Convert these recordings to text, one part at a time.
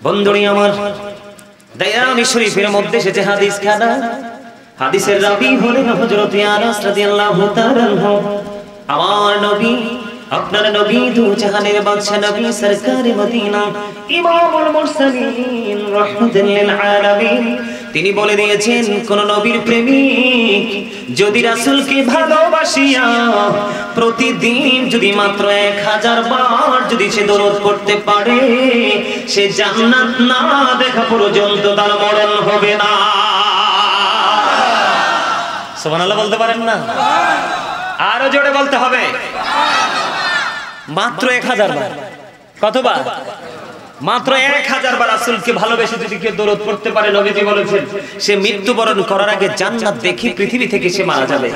বন্ধুরি আমার, দায়ামি শরীফের মধ্যে এসেছে হাদিস খানা। হাদিসের রাবি হলেন হযরত আনাস রাদিয়াল্লাহু তাআলা আনহু। আমার নবী, আপনার নবী দু জাহানের বাদশা নবী সরকারে মদিনা ইমামুল মুরসালিন রাহমাতুল লিল আলামিন, তিনি বলে দিয়েছেন কোন নবীর প্রেমিক যদি রাসূলকে ভালোবাসিয়া প্রতিদিন যদি মাত্র 1000 বার যদি সে দরুদ পড়তে পারে, সে জান্নাত না দেখা পর্যন্ত তার মরণ হবে না। সুবহানাল্লাহ বলতে পারেন না? আরো জোরে বলতে হবে। মাত্র 1000 বার। কতবার? মাত্র 1000 বার রাসূলকে ভালোবেসে যদি কেউ দরুদ পড়তে পারে, নবীজি বলেছেন সে মৃত্যুবরণ করার আগে জান্নাত দেখি পৃথিবী থেকে সে মারা যাবে।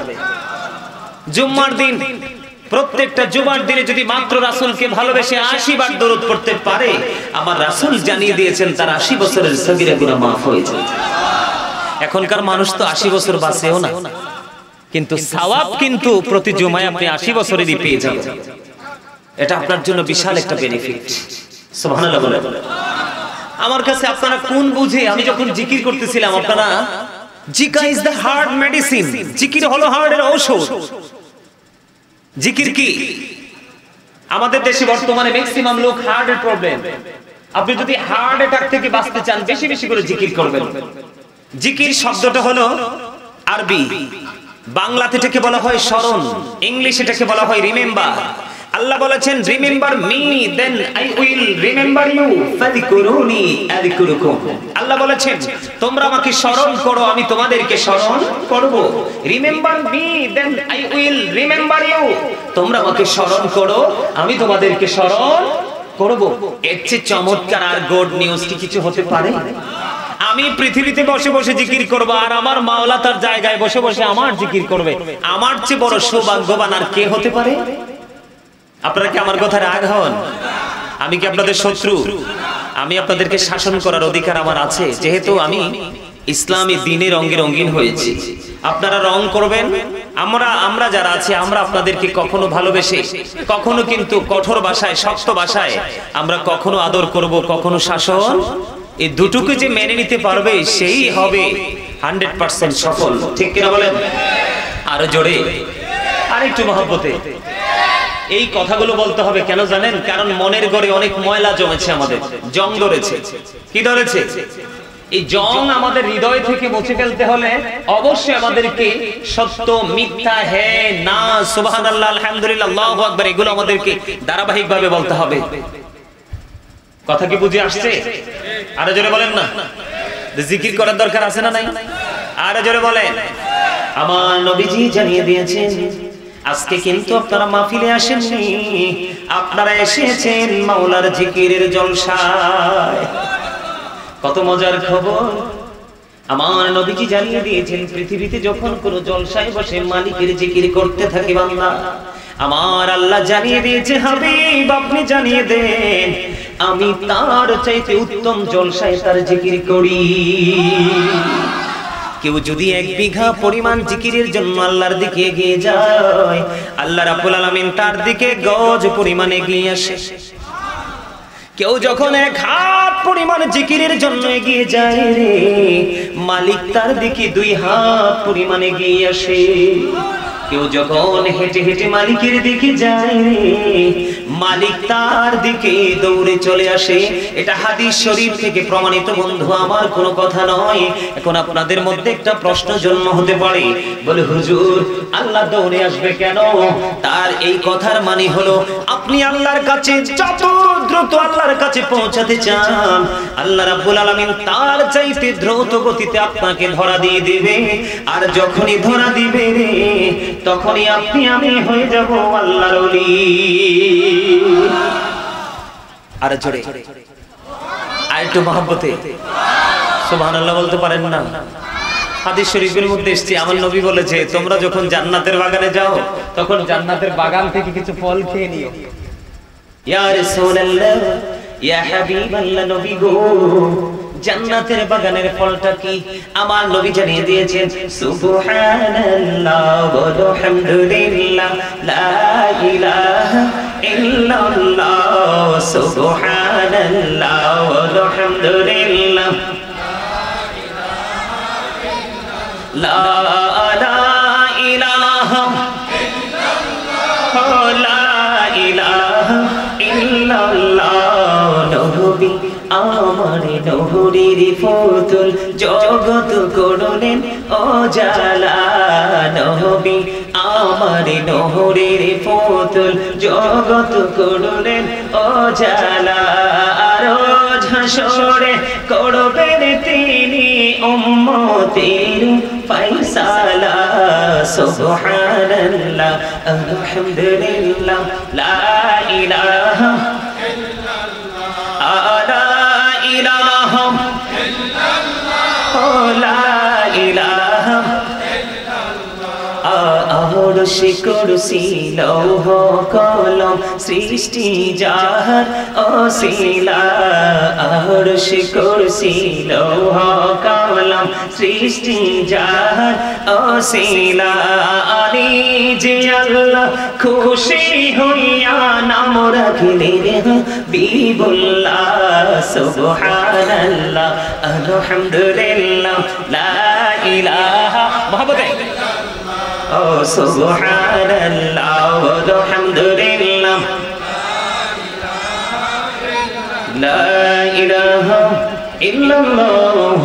জুম্মার দিন, প্রত্যেকটা জুমার দিনে যদি মাত্র রাসূলকে ভালোবেসে 80 বার দরুদ পড়তে পারে, আমার রাসূল জানিয়ে দিয়েছেন তার 80 বছরের সগীরা গুনাহ মাফ হয়ে যাবে। এখনকার মানুষ তো 80 বছর বাঁচেও না, কিন্তু সওয়াব কিন্তু প্রতি জুমায় আপনি 80 বছরেরই পেয়ে যাবেন। এটা আপনার জন্য বিশাল একটা বেনিফিট। সুবহানাল্লাহ বলে। আমার কাছে আপনারা কোন বুঝে, আমি যখন জিকির করতেছিলাম, আপনারা জিকির ইজ দ্য হার্ট মেডিসিন, জিকির হলো হার্টের ঔষধ। জিকির কি? আমাদের দেশে বর্তমানে ম্যাক্সিমাম লোক হার্টের প্রবলেম। আপনি যদি হার্ট অ্যাটাক থেকে বাঁচতে চান, বেশি বেশি করে জিকির করবেন। জিকির শব্দটা হলো আরবি, বাংলাতে এটাকে বলা হয় স্মরণ, ইংলিশে এটাকে বলা হয় রিমেম্বার। আল্লাহ বলেছেন remember me then I will remember you ফাযকুরুনি আযকুরুকুম। আল্লাহ বলেছেন তোমরা আমাকে স্মরণ করো, আমি তোমাদেরকে স্মরণ করব। Remember me then I will remember you, তোমরা আমাকে স্মরণ করো, আমি তোমাদেরকে স্মরণ করব। এর চেয়ে চমৎকার আর গুড নিউজ কি কিছু হতে পারে? আমি পৃথিবীতে বসে বসে জিকির করব, আর আমার মাওলা তার জায়গায় বসে বসে আমার জিকির করবে। আমার চেয়ে বড় সৌভাগ্যবান আর কে হতে পারে? আপনারা কি আমার কথা রাগ হন? আমি কি আপনাদের শত্রু? আমি আপনাদেরকে শাসন করার অধিকার আমার আছে, যেহেতু আমি ইসলামী দ্বীনের রঙে রঙিন হয়েছি। আপনারা রং করবেন, আমরা যারা আছি আমরা আপনাদেরকে কখনো ভালোবেসে, কখনো কিন্তু কঠোর ভাষায়, শক্ত ভাষায় আমরা কখনো আদর করব, কখনো শাসন। এই দুটোকে যে মেনে নিতে পারবে সেই হবে 100% সফল। ঠিক কিনা বলেন? আরো জোরে, আরেকটু মহব্বতে। এই কথাগুলো বলতে হবে কেন জানেন? কারণ মনের ঘরে অনেক ময়লা জমেছে, আমাদের জং ধরেছে। কি ধরেছে? এই জং আমাদের হৃদয় থেকে মুছে ফেলতে হলে অবশ্যই আমাদেরকে সত্য, মিথ্যা, হ্যাঁ, না, সুবহানাল্লাহ, আলহামদুলিল্লাহ, আল্লাহু আকবার এগুলো আমাদেরকে ধারাবাহিকভাবে বলতে হবে। কথা কি বুঝে আসছে? আরো জোরে বলেন না। জিকির করার দরকার আছে না নাই? আরো জোরে বলেন। আমার নবীজি জানিয়ে দিয়েছেন আজকে কিন্তু আপনারা মাহফিলে আসেননি, আপনারা এসেছেন মাওলার জিকিরের জলসায়। কত মজার খবর! আমার নবীজি জানিয়ে দিয়েছেন পৃথিবীতে যখন কোন জলসায় বসে মালিকের জিকির করতে থাকে বান্দা, আমার আল্লাহ জানিয়ে দিয়েছে হাবিব আপনি জানিয়ে দেন আমি তার চাইতে উত্তম জলসায় তার জিকির করি। কেউ যদি 1 বিঘা পরিমাণ জিকিরের জন্য আল্লাহর দিকে এগিয়ে যায়, আল্লাহ রাব্বুল আলামিন তার দিকে গজ পরিমাণ এগিয়ে আসে। কেউ যখন 1 হাত পরিমাণ জিকিরের জন্য এগিয়ে যায় রে, মালিক তার দিকে 2 হাত পরিমাণ এগিয়ে আসে। কেউ যখন হেঁটে হেঁটে মালিকের দিকে যায় রে, মালিক তার দিকে দৌড়ে চলে আসে। এটা হাদিস শরীফ থেকে প্রমাণিত বন্ধু, আমার কোনো কথা নয়। এখন আপনাদের মধ্যে একটা প্রশ্ন জন্ম হতে পারে, বলে হুজুর আল্লাহ দৌড়ে আসবে কেন? তার এই কথার মানে হলো আপনি আল্লাহর কাছে যত দ্রুত আল্লাহর কাছে পৌঁছাতে চান, আল্লাহ রাব্বুল আলামিন তার চাইতে দ্রুত গতিতে আপনাকে ধরা দিয়ে দেবে। আর যখনই ধরা দিবে রে, তখনই আপনি আমি হয়ে যাব আল্লাহর ওলি। আর জোরে, আর একটু মহব্বতে সুবহানাল্লাহ বলতে পারেন না? হাদিস শরীফের মধ্যে এসেছে আমার নবী বলেছে তোমরা যখন জান্নাতের বাগানে যাও তখন জান্নাতের বাগান থেকে কিছু ফল খেয়ে নিও। ইয়া রাসূলুল্লাহ, ইয়া হাবিবাল্লাহ নবী গো, জান্নাতের বাগানের ফলটা কি? আমার নবী জানিয়ে দিয়েছেন, সুবহানাল্লাহ ওয়া হামদুলিল্লাহ লা ইলাহা ইল্লাল্লাহ, সুবহানাল্লাহ ওয়া হামদুলিল্লাহ লা ইলাহা ইল্লাল্লাহ, লা ইলাহা ইল্লাল্লাহ। নবী আমার নহরির পুতুল, জগৎ করলেন উজালা। নবী আমার নহরির পুতুল, জগৎ করলেন উজালা। রোজ হাসরে করবেন তিনি উম্মতের ফয়সালা। সুবহানাল্লাহ আলহামদুলিল্লাহ লা ইলাহা আরশে কুরসি লৌহ কলম সৃষ্টি যাহার ওসিলা। আরশে কুরসি লৌহ কলম সৃষ্টি যাহার ওসিলা। আলী যে আল্লাহ খুশি হইয়া নাম রাখিলেন হাবিবুল্লাহ। সুবহানাল্লাহ আলহামদুলিল্লাহ লা ইলাহা মুহাম্মদে ও সুবহানাল্লাহ ওয়া হামদুলিল্লাহ লা ইলাহা ইল্লাল্লাহ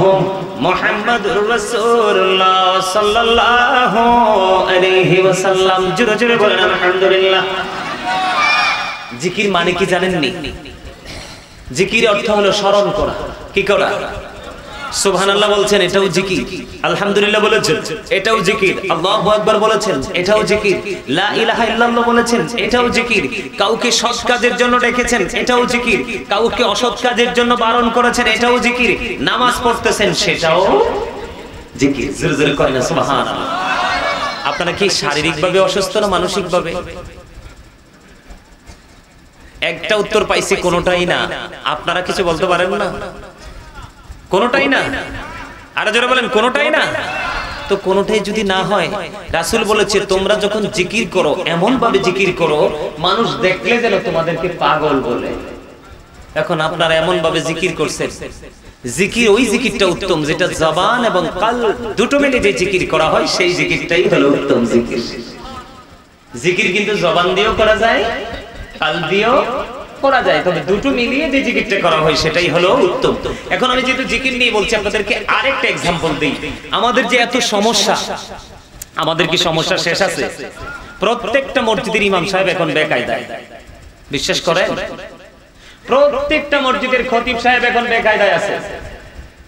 মুহাম্মাদুর রাসূলুল্লাহ সাল্লাল্লাহু আলাইহি ওয়াসাল্লাম। জোরে জোরে বলেন আলহামদুলিল্লাহ। জিকির মানে কি জানেননি? জিকির অর্থ হলো স্মরণ করা। কি করা? সুবহানাল্লাহ বলছেন, এটাও জিকির। আলহামদুলিল্লাহ বলেছেন, এটাও জিকির। আল্লাহু আকবার বলেছেন, এটাও জিকির। লা ইলাহা ইল্লাল্লাহ বলেছেন, এটাও জিকির। কাউকে সৎ কাজের জন্য ডেকেছেন, এটাও জিকির। কাউকে অসৎ কাজের জন্য বারণ করেছেন, এটাও জিকির। নামাজ পড়তেছেন, সেটাও জিকির। জোরে জোরে করেন সুবহানাল্লাহ। আপনারা কি শারীরিকভাবে অসুস্থ না মানসিকভাবে? একটা উত্তর পাইছি, কোনোটাই না। আপনারা কিছু বলতে পারেন না? কোনোটাই না। আরো জোরে বলেন, কোনোটাই না। তো কোনোটাই যদি না হয়, রাসূল বলেছে তোমরা যখন জিকির করো এমন ভাবে জিকির করো মানুষ দেখলে যেন তোমাদেরকে পাগল বলে। এখন আপনারা এমন ভাবে জিকির করছেন, জিকির ওই জিকিরটা উত্তম যেটা জবান এবং কাল দুটো মিলে যে জিকির করা হয় সেই জিকিরটাই হলো উত্তম জিকির। জিকির কিন্তু জবান দিয়েও করা যায়, কাল দিয়েও করা যায়, তবে দুটো মিলিয়ে যে জিকিরটা করা হয় সেটাই হলো উত্তম। এখন আমি যেহেতু জিকির নিয়ে বলছি, আপনাদেরকে আরেকটা এক্সাম্পল দেই। আমাদের যে এত সমস্যা, আমাদের কি সমস্যা শেষ আছে? প্রত্যেকটা মসজিদের ইমাম সাহেব এখন বেকায়দা। বিশ্বাস করেন? প্রত্যেকটা মসজিদের খতিব সাহেব এখন বেকায়দায় আছে।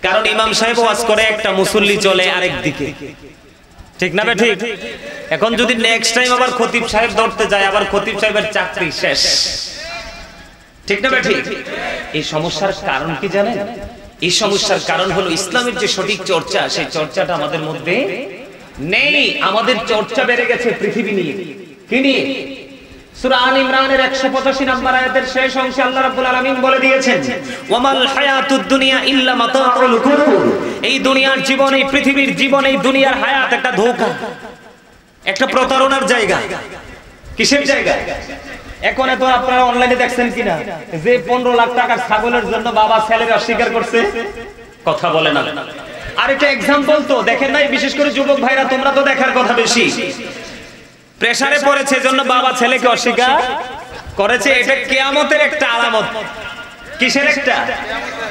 কারণ ইমাম সাহেব ওয়াজ করে একটা, মুসল্লি চলে আরেক দিকে। ঠিক না ঠিক? এখন যদি নেক্সট টাইম আবার খতিব সাহেব ধরতে যায়, আবার খতিব সাহেবের চাকরি শেষ। ঠিক না ঠিক? এই সমস্যার কারণ কি জানেন? এই সমস্যার কারণ হলো ইসলামের যে সঠিক চর্চা, সেই চর্চাটা আমাদের মধ্যে নেই। আমাদের চর্চা বেড়ে গেছে পৃথিবী নিয়ে। কি নিয়ে? সূরা আল ইমরানের 185 নম্বর আয়াতের শেষ অংশে আল্লাহ রাব্বুল আলামিন বলে দিয়েছেন, ওয়ামাল হায়াতুদ দুনিয়া ইল্লা মাতাউল গুরুর। এই দুনিয়ার জীবন, এই পৃথিবীর জীবন, এই দুনিয়ার হায়াত একটা ধোঁকা, একটা প্রতারণার জায়গা। কিসের জায়গা? এখন এত আপনারা অনলাইনে দেখছেন কিনা যে 15 লাখ টাকার ছাগলের জন্য বাবা ছেলের অস্বীকার করছে, কথা বলে না। আরেকটা एग्जांपल তো দেখেন নাই, বিশেষ করে যুবক ভাইরা তোমরা তো দেখার কথা বেশি। প্রেসারে পড়েছে জন্য বাবা ছেলেকে অস্বীকার করেছে। এটা কিয়ামতের একটা আলামত। কিসের একটা?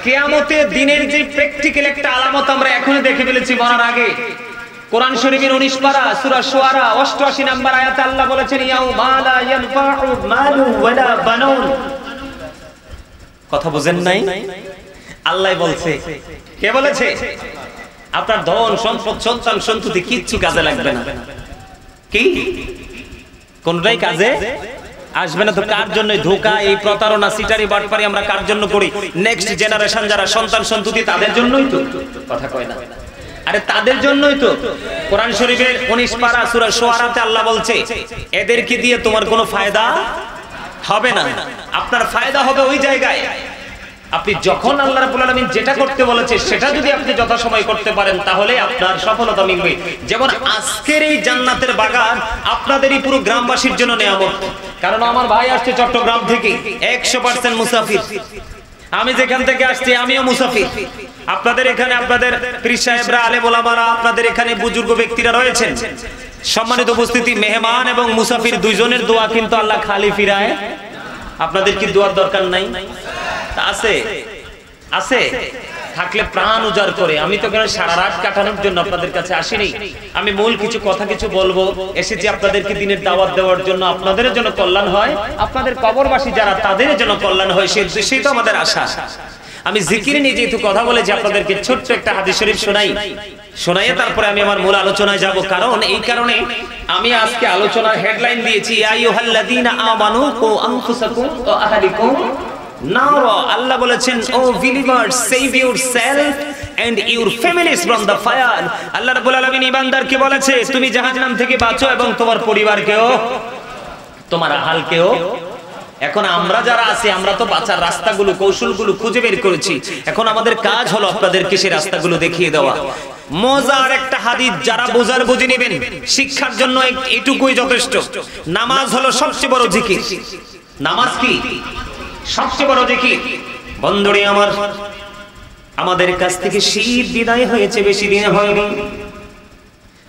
কিয়ামতের দিনের যে প্র্যাকটিক্যাল একটা আলামত আমরা এখনই দেখে ফেলেছি মরার আগে। কোরআন শরীফের 19 পারা সূরা শুআরা 88 নম্বর আয়াতে আল্লাহ বলেছেন, ইয়াউমা লা ইয়ানফাউ মালু ওয়ালা বানুন। কথা বুঝেন নাই? আল্লাহ বলছে। কে বলেছে? আপনার ধন সম্পদ সন্তান সন্ততি কিচ্ছু কাজে লাগবে না। কি? কোনটাই কাজে আসবে না। তো কার জন্য ধোঁকা, এই প্রতারণা, সিটারি, বাটপারি আমরা কার জন্য করি? নেক্সট জেনারেশন যারা সন্তান সন্ততি তাদের জন্যই তো। কথা কয় না? আরে তাদের জন্যই তো। কোরআন শরীফের 19 পারা সূরা শুআরাতে আল্লাহ বলছে, এদেরকে দিয়ে তোমার কোনো ফায়দা হবে না। আপনার ফায়দা হবে ওই জায়গায় আপনি যখন আল্লাহ রাব্বুল আলামিন যেটা করতে বলেছে সেটা যদি আপনি যথাসময়ে করতে পারেন তাহলে আপনার সফলতা মিলবে। যেমন আজকের এই জান্নাতের বাগান আপনাদেরই পুরো গ্রামবাসীর জন্য নিয়ামত। কারণ আমার ভাই আসছে চট্টগ্রাম থেকে, 100% মুসাফির। আমি যেখান থেকে আসছি আমিও মুসাফির। আপনাদের এখানে আপনাদের পীর সাহেবরা, আলেম ওলামারা, আপনাদের এখানে বুজুর্গ ব্যক্তিরা রয়েছেন। সম্মানিত উপস্থিতি, মেহমান এবং মুসাফির দুইজনের দোয়া কিন্তু আল্লাহ খালি ফিরায়। আপনাদের কি দোয়ার দরকার নাই? আছে আছে, থাকলে প্রাণ উজাড় করে। আমি তো সারা রাত কাটানোর জন্য আপনাদের কাছে আসিনি। আমি মূল কিছু কথা কিছু বলবো, এসেছি আপনাদেরকে দিনের দাওয়াত দেওয়ার জন্য। আপনাদের জন্য কল্যাণ হয়, আপনাদের কবরবাসী যারা তাদের জন্য কল্যাণ হয়, সেই তো আমাদের আশা। আমি জিকির নিয়ে যেহেতু কথা বলেছি, আপনাদেরকে ছোট্ট একটা হাদিস শরীফ শোনাইয়ে তারপরে আমি আমার মূল আলোচনায় যাব। কারণ এই কারণে আমি আজকে আলোচনার হেডলাইন দিয়েছি ইয়া আইয়ুহাল্লাযীনা আমানু কু আনফুসাকুম ওয়া আহলিকুম নারা। আল্লাহ বলেছেন, O believers, save yourself and your families from the fire. Allah রাব্বুল আলামিন ঈমানদারকে বলেছে, তুমি জাহান্নাম থেকে বাঁচো এবং তোমার পরিবারকেও, তোমার আহলকেও। এখন আমরা যারা আছি, আমরা তো বাঁচার রাস্তাগুলো, কৌশলগুলো খুঁজে বের করেছি। এখন আমাদের কাজ হলো আপনাদেরকে সেই রাস্তাগুলো দেখিয়ে দেওয়া। মজার একটা হাদিস, যারা বোঝার বুঝে নেবেন, শিক্ষার জন্য এটুকুই যথেষ্ট। নামাজ হলো সবচেয়ে বড় জিকির। নামাজ কি সবচেয়ে বড় জিকির? বন্ধুরে আমার, আমাদের কাছ থেকে শীত বিদায় হয়েছে, বেশি দিন হয়নি।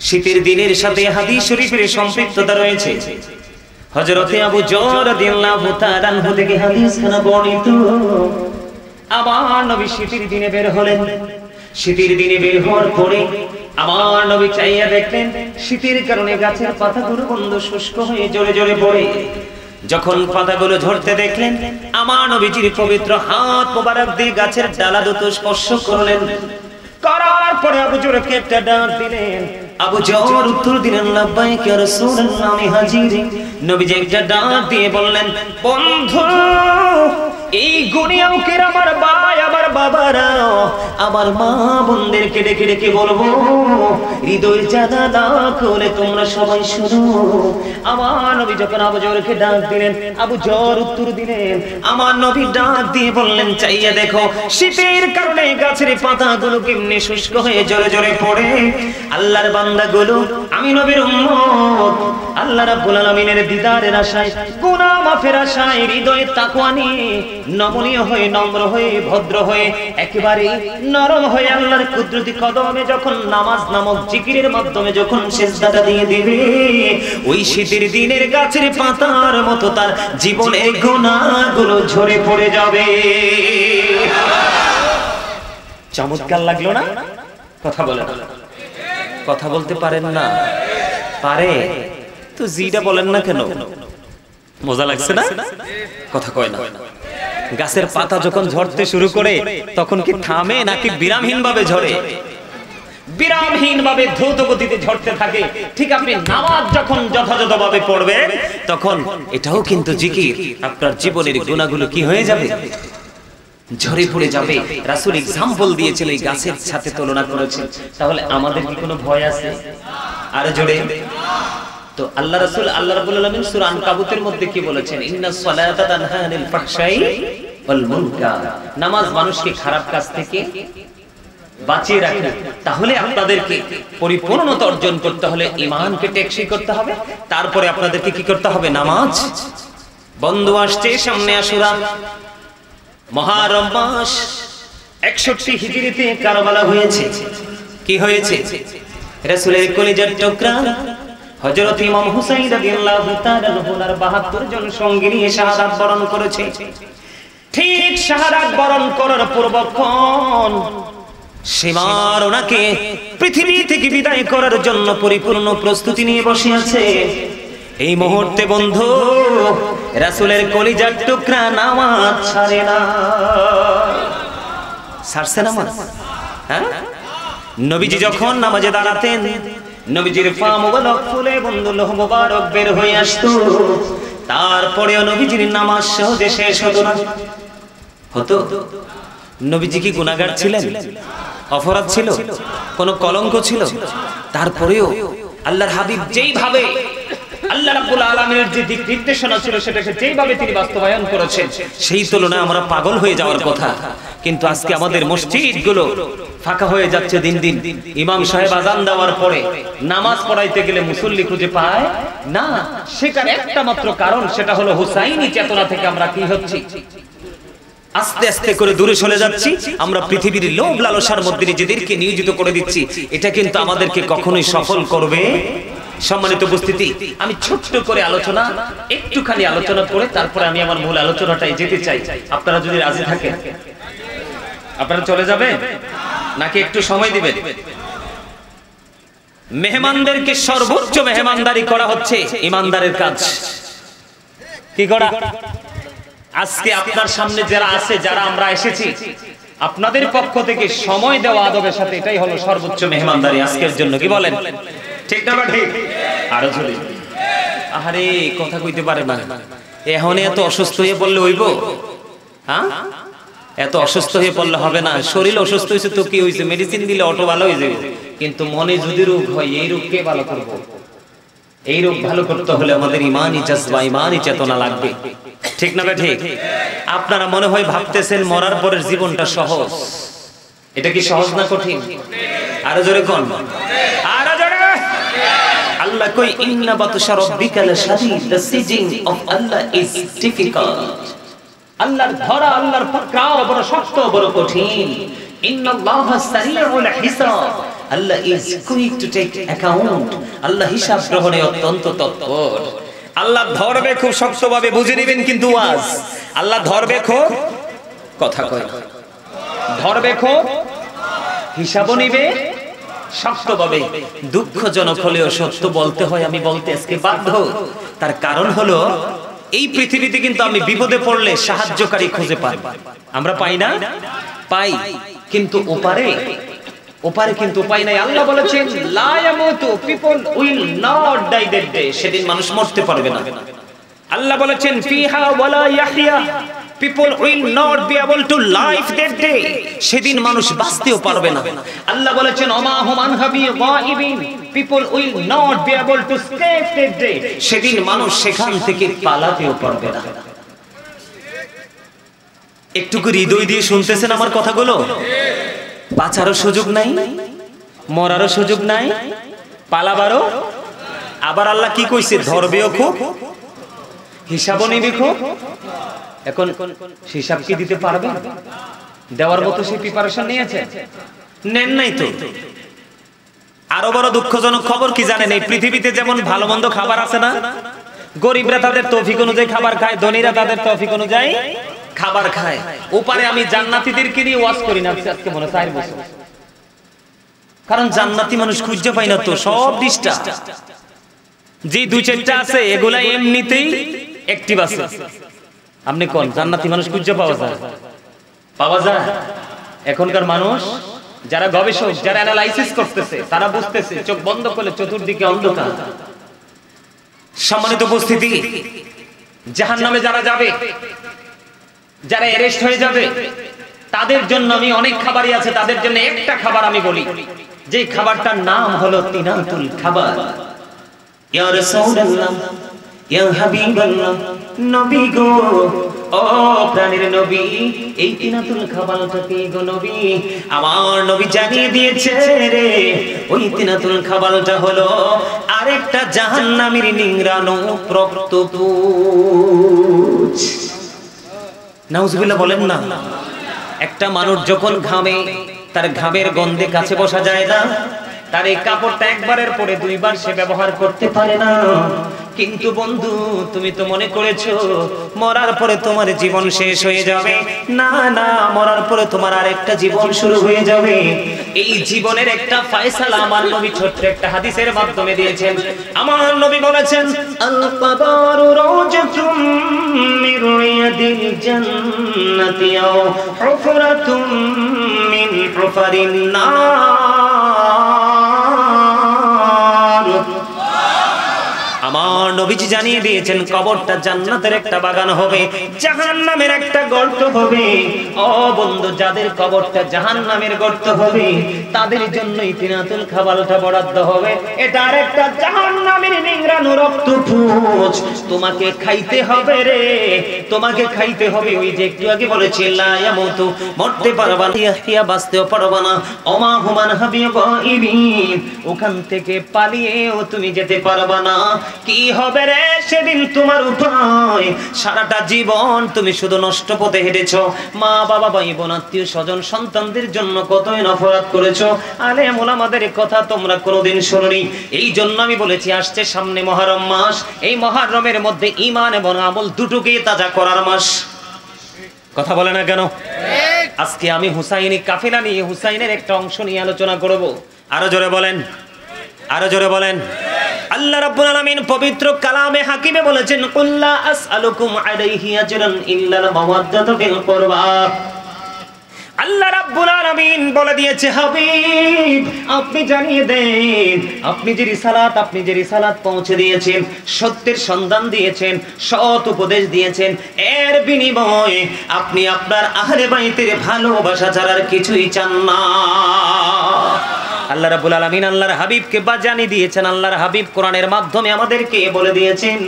শীতের দিনের সাথে হাদিস শরীফের সম্পৃক্ততা রয়েছে। হযরতে আবু যর রাদিয়াল্লাহু তাআলা আনহু থেকে হাদিসখানা বর্ণিত। আমার নবী শীতের দিনে বের হলেন। শীতের দিনে বের হওয়ার পরে আমার নবী চাইয়া দেখলেন শীতের কারণে গাছের পাতাগুলো বন্ধ, শুষ্ক হয়ে জোরে জোরে পড়ে। যখন পাতাগুলো ঝরতে দেখলেন, আমার নবীজির পবিত্র হাত মোবারক দিয়ে গাছের ডালা দুটো স্পর্শ করলেন। করার পরে আবু যরকে একটা ডাক দিলেন। আবু যর উত্তর দিলেন, লাব্বাইক ইয়া রাসূলুল্লাহ, আমি হাজির। নবীজি একটা ডাক দিয়ে বললেন, বন্ধু, এই গুনিয়াউকের আমার ভাই, আমার বাবারা, আমার মা বোনদেরকে ডেকে ডেকে বলবো, হৃদয় জাদা না করে তোমরা সবাই শুনো। আমার নবী যখন আবু যরকে ডাক দিলেন, আবু যর উত্তর দিলেন। আমার নবী ডাক দিয়ে বললেন, চাইয়া দেখো শীতের কারণে গাছের পাতাগুলো কেমনে শুষ্ক হয়ে জোরে জোরে পড়ে। আল্লাহর বান্দাগুলো, আমি নবীর উম্মত, আল্লাহ রাব্বুল আলামিনের দিদারের আশায়, গুনাহ মাফের আশায়, হৃদয়ে তাকওয়া নিয়ে নমনীয় হয়ে, নম্র হয়ে, ভদ্র হয়ে, একেবারে নরম হয়ে আল্লাহর কুদরতি কদমে যখন নামাজ নামক জিকিরের মাধ্যমে যখন সিজদাটা দিয়ে দিবে, ওই শীতের দিনের গাছের পাতার মতো তার জীবনের গুনাহগুলো ঝরে পড়ে যাবে। চমৎকার লাগলো না? কথা বলেন, কথা বলতে পারেন না? পারে তো জিটা বলেন না কেন? মজা লাগছে না? কথা কয় না। গাছের পাতা যখন ঝরতে শুরু করে তখন কি থামে নাকি বিরামহীন ভাবে ঝরে? বিরামহীন ভাবে দ্রুত গতিতে ঝরতে থাকে। ঠিক আপনি নামাজ যখন যথাযথভাবে পড়বেন তখন এটাও কিন্তু জিকির। আপনার জীবনের গুনাহগুলো কি হয়ে যাবে? ঝরে পড়ে যাবে। রাসূল एग्जांपल দিয়েছেন, এই গাছের সাথে তুলনা করেছেন। তাহলে আমাদের কি কোনো ভয় আছে? আরে জোরে। তো আল্লাহ রাসূল, আল্লাহ রাব্বুল আলামিন সূরা আনকাবুতের মধ্যে কি বলেছেন? ইন্নাস সালাতা তানহা আনিল ফাহশাই ওয়াল মুনকার। নামাজ মানুষকে খারাপ কাজ থেকে বাঁচিয়ে রাখে। তাহলে আপনাদেরকে পরিপূর্ণতা অর্জন করতে হলে ঈমানকে টেকসই করতে হবে। তারপরে আপনাদেরকে কি করতে হবে? নামাজ। বন্ধু আসছে সামনে আশুরা, মহরম মাস, 61 হিজরিতে কারবালা হয়েছে। কি হয়েছে? রাসূলের কলিজার টুকরা হযরত ইমাম হুসাইন রাদিয়াল্লাহু তাআলা ওনার 72 জন সঙ্গী নিয়ে শাহাদাত বরণ করেছে। ঠিক শাহাদাত বরণ করার পূর্বক্ষণ সীমার ওনাকে পৃথিবী থেকে বিদায় করার জন্য পরিপূর্ণ প্রস্তুতি নিয়ে বসে আছে। এই মুহূর্তে বন্ধু, রাসূলের কলিজার টুকরা নামাজ ছাড়ে না। ছাড়ছে নামাজ? হ্যাঁ, নবীজি যখন নামাজে দাঁড়াতেন, নবীজির পা মোবারক ফুলে বন্ধু লোহ মোবারক বের হয়ে আসতো। তারপরেও নবীজির নামাজ সহজে শেষ হতো না। হতো? নবীজি কি গুনাহগার ছিলেন? অপরাধ ছিল? কোন কলঙ্ক ছিল? তারপরেও আল্লাহর হাবিব যেইভাবে আল্লাহ রাব্বুল আলামিনের যে দিক নির্দেশনা ছিল সেটাকে যেভাবে তিনি বাস্তবায়ন করেছেন সেই তুলনায় আমরা পাগল হয়ে যাওয়ার কথা। কিন্তু আজকে আমাদের মসজিদগুলো ফাঁকা হয়ে যাচ্ছে দিন দিন। ইমাম সাহেব আযান দেওয়ার পরে নামাজ পড়াইতে গেলে মুসল্লি খুঁজে পায় না। সেটার একটা মাত্র কারণ, সেটা হলো হুসাইনি চেতনা থেকে আমরা কি হচ্ছি, আস্তে আস্তে করে দূরে চলে যাচ্ছি। আমরা পৃথিবীর লোভ লালসার মধ্যে নিজেদেরকে নিয়োজিত করে দিচ্ছি। এটা কিন্তু আমাদেরকে কখনোই সফল করবে। সম্মানিত উপস্থিতি, আমি ছোট্ট করে একটুখানি আলোচনা করে তারপরে আমি আমার মূল আলোচনাটাই যেতে চাই। আপনারা যদি রাজি থাকেন আপনারা চলে যাবেন নাকি একটু সময় দিবেন? মেহমানদেরকে সর্বোচ্চ মেহমানদারি করা হচ্ছে ইমানদারের কাজ। কি করা? আজকে আপনার সামনে যারা আছে, যারা আমরা এসেছি, আপনাদের পক্ষ থেকে সময় দেওয়া আদবের সাথে এটাই হলো সর্বোচ্চ মেহমানদারি আজকের জন্য। কি বলেন? ঠিক না? ঠিক। আরো জোরে। আরে কথা কইতে পারে না। এখন এত অসুস্থ হয়ে পড়লে হইব? হ্যাঁ, এত অসুস্থ হয়ে পড়লে হবে না। শরীর অসুস্থ হয়েছে তো কি হয়েছে, মেডিসিন দিলে অটো ভালো হয়ে যাবে। কিন্তু মনে যদি রোগ হয়, এই রোগ কে ভালো করবে? এই রোগ ভালো করতে হলে আমাদের ইমানই জজবা, ইমানই চেতনা লাগবে। ঠিক না? ঠিক। আপনারা মনে হয় ভাবতেছেন মরার পরের জীবনটা সহজ। এটা কি সহজ না কঠিন? আরো জোরে কোন? আরো জোরে। আল্লাহ কই ইন্না বাতশা রাব্বিকা লাশাদীদ, the sieging of Allah is difficult। আল্লাহর ধরা, আল্লাহর পাকড়াও বড় শক্ত, বড় কঠিন। ইন্নাল্লাহা সারিউল হিসাব, আল্লাহ is quick to take account। আল্লাহ হিসাব গ্রহণে অত্যন্ত তৎপর। আল্লাহ ধরবে খুব শক্তভাবে, বুঝে নেবেন কিন্তু ওয়াজ। আল্লাহ ধরবে খুব, কথা কয়, ধরবে খুব, হিসাবও নিবে শক্তভাবে। দুঃখজনক হলেও সত্য বলতে হয়, আমি বলতে আজকে বাধ্য। তার কারণ হলো এই পৃথিবীতে কিন্তু আমি বিপদে পড়লে সাহায্যকারী খুঁজে পাই। আমরা পাই না? পাই, কিন্তু ওপারে কিন্তু উপায় নাই। আল্লাহ বলেছেন লা ইয়ামুতু, people will not die that day, সেদিন মানুষ মরতে পারবে না। আল্লাহ বলেছেন ফিহা ওয়ালা ইয়াহইয়া, people will not be able to live that day, সেদিন মানুষ বাঁচতেও পারবে না। আল্লাহ বলেছেন ওমা হুম আনহা বিগাইবিন, people will not be able to escape that day, সেদিন মানুষ সেখান থেকে পালাতেও পারবে না। একটু করে হৃদয় দিয়ে শুনতেছেন আমার কথাগুলো? বাঁচারও সুযোগ নাই, মরারও সুযোগ নাই, পালাবারও। আবার আল্লাহ কি কইছে? ধরবেও খুব, হিসাবও নিবে খুব। এখন হিসাব কি দিতে পারবে? দেওয়ার মতো সে প্রিপারেশন নিয়েছে? নেন নাই তো। আরো বড় দুঃখজনক খবর কি জানেন? এই পৃথিবীতে যেমন ভালো মন্দ খাবার আছে না, গরিবরা তাদের তৌফিক অনুযায়ী খাবার খায়, ধনীরা তাদের তৌফিক অনুযায়ী খাবার খায়। ওপারে আমি জান্নাতীদেরকে নিয়ে ওয়াজ করি না আজকে মনে 4 বছর, কারণ জান্নাতি মানুষ খুঁজে পাই না তো। সব দিশটা যে 2-4টা আছে এগুলা এমনিতেই অ্যাক্টিভ আছে। আপনি কোন জান্নাতি মানুষ খুঁজে পাওয়া যায়? এখনকার মানুষ যারা গবেষক, যারা অ্যানালাইসিস করতেছে, তারা বুঝতেছে চোখ বন্ধ করলে চতুর্দিকে অন্ধকার। সম্মানিত উপস্থিতি, জাহান্নামে যারা যাবে, যারা অ্যারেস্ট হয়ে যাবে, তাদের জন্য আমি অনেক খাবারই আছে, তাদের জন্য একটা খাবার আমি বলি, যে খাবারটার নাম হলো তিনাতুল খাবার। ইয়া রাসূলুল্লাহ, ইয়া হাবিবাল্লাহ, নবী গো, ও প্রাণের নবী, এই তিনাতুল খাবারটা কি গো নবী? আমার নবী জানিয়ে দিয়েছে রে, ওই তিনাতুল খাবারটা হলো আরেকটা জাহান্নামীর নিংড়ানো রক্তপুঞ্জ। নাউজুবিল্লাহ বলেন না। একটা মানুষ যখন ঘামে, তার ঘামের গন্ধে কাছে বসা যায় না। তার এই কাপড়টা একবারের পরে 2 বার সে ব্যবহার করতে পারে না। কিন্তু বন্ধু, তুমি তো মনে করেছো মরার পরে তোমার জীবন শেষ হয়ে যাবে। না না, মরার পরে তোমার আরেকটা জীবন শুরু হয়ে যাবে। এই জীবনের একটা ফয়সালা আমার নবী ছোট্ট একটা হাদিসের মাধ্যমে দিয়েছেন। আমার নবী বলেছেন আল কবরু রাওজাতুম মির রিয়াদিল জান্নাতি আও হুফরাতুম মিন হুফারিন নার। আমার নবী নবীজি জানিয়ে দিয়েছেন কবরটা জান্নাতের একটা বাগান হবে, জাহান্নামের একটা গর্ত হবে। ও বন্ধু, যাদের কবরটা জাহান্নামের গর্ত হবে তাদের জন্যই তিনাতুল খাবালটা বরাদ্দ হবে। এটা আরেকটা জাহান্নামের নিংড়ানো রক্তপুঞ্জ। তোমাকে খাইতে হবে রে, তোমাকে খাইতে হবে। ওই যে একটু আগে বলেছি লা ইয়ামুতু, মরতে পারবা না, ইয়া বাঁচতেও পারবা না, ওমা হুমান হাবিব গায়বিন, ওখান থেকে পালিয়েও তুমি যেতে পারবা না। কি হবে রে সেদিন তোমার উপায়? সারাটা জীবন তুমি শুধু নষ্ট পথে হেঁটেছো, মা বাবা ভাই বোন আত্মীয় স্বজন সন্তানদের জন্য কতই নফরত করেছো। আলেম ওলামাদের কথা তোমরা কোনোদিন শোনোনি। এই জন্য আমি বলেছি আসছে সামনে মুহররম মাস, এই মুহররমের মধ্যে ঈমান এবং আমল দুটোকে তাজা করার মাস। কথা বলে না কেন? আজকে আমি হুসাইনি কাফেলা নিয়ে হুসাইনের একটা অংশ নিয়ে আলোচনা করব। আরো জোরে বলেন, আরো জোরে বলেন। আল্লাহ রাব্বুল আলামিন পবিত্র কালামে হাকিমে বলেছেন কুল্লা আসআলুকুম আলাইহি আজরান ইল্লাল মাওয়াদ্দাতু ফিল কুরবা। আল্লাহ রাব্বুল আলামিন বলে দিয়েছে হাবিব আপনি জানিয়ে দেন, আপনি যে রিসালাত পৌঁছে দিয়েছেন, সত্যের সন্ধান দিয়েছেন, সৎ উপদেশ দিয়েছেন, এর বিনিময়ে আপনি আপনার আহলে বাইতের ভালোবাসা ছাড়া আর কিছুই চান না। আল্লাহ রাব্বুল আলামিন আল্লাহর হাবিবকে জানিয়ে দিয়েছেন। আল্লাহর হাবিব কোরআনের মাধ্যমে আমাদেরকে বলে দিয়েছেন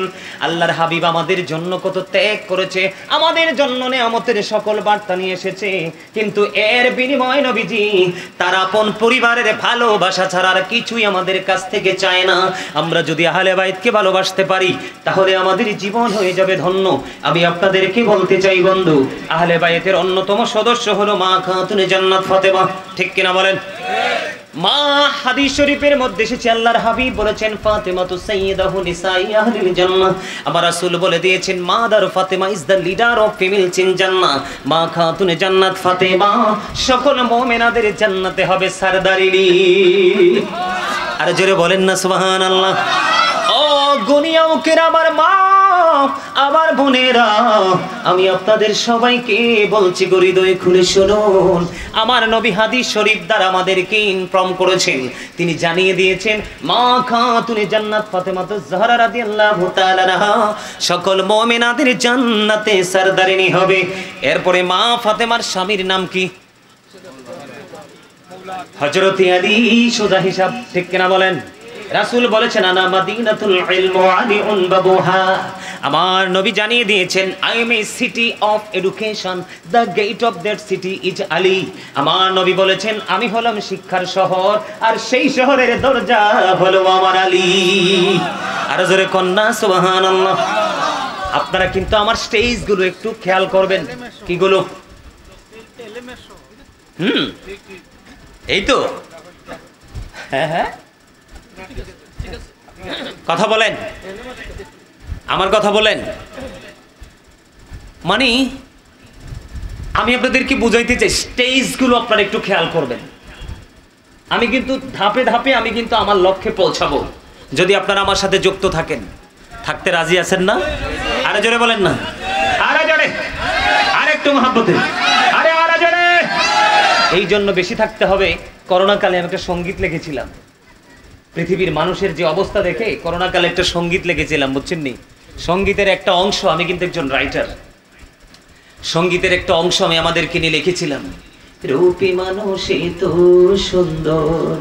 আল্লাহর হাবিব আমাদের জন্য কত ত্যাগ করেছে, আমাদের জন্য নিয়ামতের সকল বার্তা নিয়ে এসেছে, কিন্তু এর বিনিময়ে নবীজি তার আপন পরিবারের ভালোবাসা ছাড়া আর কিছুই আমাদের কাছ থেকে চায় না। আমরা যদি আহলে বাইতকে ভালোবাসতে পারি তাহলে আমাদের জীবন হয়ে যাবে ধন্য। আমি আপনাদেরকে বলতে চাই বন্ধু, আহলে বাইতের অন্যতম সদস্য হলো মা খাতুনে জান্নাত ফাতেমা। ঠিক কিনা বলেন? মা হাদিস শরীফের মধ্যে এসেছে আল্লাহর হাবিব বলেছেন ফাতেমাতু সাইয়্যিদাতু নিসাই আহলিল জান্নাহ। আমার রাসূল বলে দিয়েছেন mother Fatema is the leader of females in জান্নাহ। মা খাতুনে জান্নাত ফাতেমা সকল মুমিনাদের জান্নাতে হবে সরদারিনী। আর জোরে বলেন না সুবহানাল্লাহ। ও গুনিয়াও কিরামার মা, আমার বোনেরা, আমি আপনাদের সবাইকে বলছি হৃদয় খুলে শুনুন। আমার নবী হাদিস শরীফ দ্বারা আমাদেরকে ইনফর্ম করেছেন, তিনি জানিয়ে দিয়েছেন মা খাতুনে জান্নাত ফাতেমাতু জাহরা রাদিয়াল্লাহু তাআলা আনহা সকল মুমিনাদের জান্নাতে সরদারিনী হবে। এরপরে মা ফাতেমার স্বামীর নাম কি? হযরত আলী। সোজা হিসাব, ঠিক কিনা বলেন? রাসূল বলেছেন আনা মাদিনাতুল ইলম ওয়া আলিউন বাবুহা। আমার নবী জানিয়ে দিয়েছেন I am a city of education, the gate of that city is Ali. আমার নবী বলেছেন আমি হলাম শিক্ষার শহর, আর সেই শহরের দরজা হলো আমার আলী। আর জোরে কন্যা সুবহানাল্লাহ। আপনারা কিন্তু আমার স্টেজগুলো একটু খেয়াল করবেন। কিগুলো? এই তো, হ্যাঁ হ্যাঁ, কথা বলেন, আমার কথা বলেন। মানে আমি আপনাদেরকে বুঝাইতে চাই স্টেজগুলো আপনারা একটু খেয়াল করবেন। আমি কিন্তু ধাপে ধাপে আমি কিন্তু আমার লক্ষ্যে পৌঁছাবো যদি আপনারা আমার সাথে যুক্ত থাকেন। থাকতে রাজি আছেন না? আরে জোরে বলেন না, আরে জোরে, আরে একটু মহব্বতে, আরে আরে জোরে। এই জন্য বেশি থাকতে হবে। করোনাকালে আমি একটা সঙ্গীত লিখেছিলাম, পৃথিবীর মানুষের যে অবস্থা দেখে করোনাকালে একটা সঙ্গীত লিখেছিলাম, বুঝছেন নি? সঙ্গীতের একটা অংশ, আমি কিন্তু একজন রাইটার, সঙ্গীতের একটা অংশ আমি আমাদেরকে নিয়ে লিখেছিলাম। রূপী মানুষ এত সুন্দর,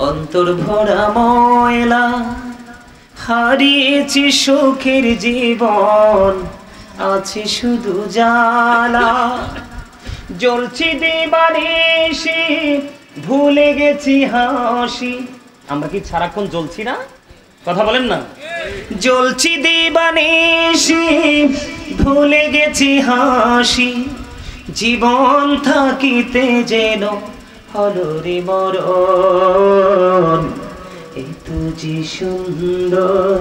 অন্তর ভরা ময়লা, হারিয়েছি সুখের জীবন, আছে শুধু জ্বালা, জ্বলছি দিবানিশি, ভুলে গেছি হাসি। আমরা কি সারাক্ষণ জ্বলছি না? কথা বলেন না। জ্বলছি দিবানিশি, ভুলে গেছি হাসি, জীবন থাকিতে যেন হলো রে মরণ। এত যে সুন্দর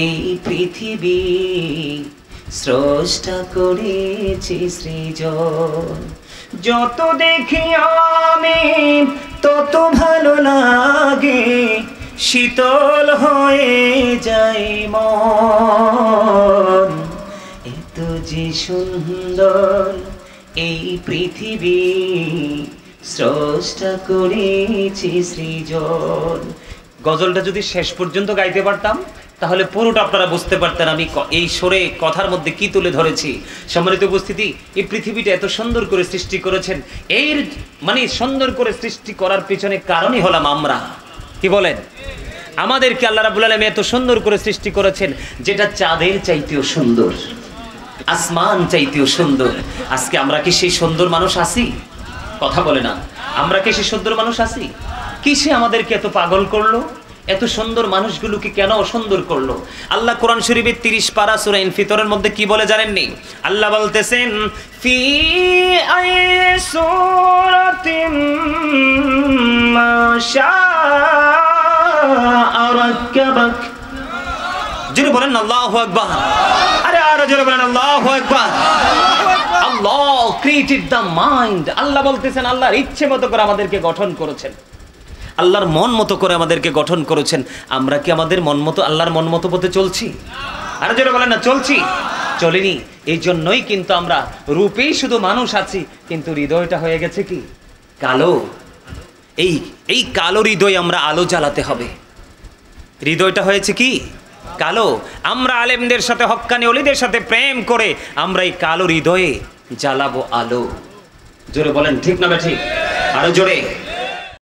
এই পৃথিবী, স্রষ্টা করেছে সৃজন। যত দেখি আমি তত ভালো লাগে, শীতল হয়ে যায় মন। এত যে সুন্দর এই পৃথিবী, স্রষ্টা করেছে সৃজন। গজলটা যদি শেষ পর্যন্ত গাইতে পারতাম তাহলে পুরোটা আপনারা বুঝতে পারতেন আমি এই সরে কথার মধ্যে কি তুলে ধরেছি। সম্মানিত উপস্থিতি, এই পৃথিবীটা এত সুন্দর করে সৃষ্টি করেছেন, এর মানে সুন্দর করে সৃষ্টি করার পিছনে কারণই হলাম আমরা। কি বলেন? আমাদেরকে আল্লাহ রাব্বুল আলামিন এত সুন্দর করে সৃষ্টি করেছেন, যেটা চাঁদের চাইতেও সুন্দর, আসমান চাইতেও সুন্দর। আজকে আমরা কি সেই সুন্দর মানুষ আছি? কথা বলে না, আমরা কি সেই সুন্দর মানুষ আছি? কিসে আমাদেরকে এত পাগল করলো? এত সুন্দর মানুষগুলোকে কেন অসুন্দর করলো? আল্লাহ কোরআন শরীফের 30 পারা সূরা ইনফিতরের মধ্যে কি বলে জানেননি? আল্লাহ বলতেছেন, ফি সূরাতিন মা শাআ রাক্কাবাক। যিনি বলেন আল্লাহু আকবার, আরে আরো জোরে বলেন আল্লাহু আকবার। আল্লাহ ক্রিয়েটেড দ্য মাইন্ড। আল্লাহ বলতেছেন আল্লাহর ইচ্ছে মতো করে আমাদেরকে গঠন করেছেন, আল্লাহর মন মতো করে আমাদেরকে গঠন করেছেন। আমরা কি আমাদের মন মতো, আল্লাহর মন মতো পথে চলছি? আরে জোরে বলেন না চলছি? চলিনি। এই জন্যই কিন্তু আমরা রূপেই শুধু মানুষ আছি, কিন্তু হৃদয়টা হয়ে গেছে কি কালো। এই কালো হৃদয় আমরা আলো জ্বালাতে হবে। হৃদয়টা হয়েছে কি কালো। আমরা আলেমদের সাথে, হক্কানি ওলিদের সাথে প্রেম করে আমরা এই কালো হৃদয়ে জ্বালাবো আলো। জোরে বলেন ঠিক না ঠিক? আরো জোরে।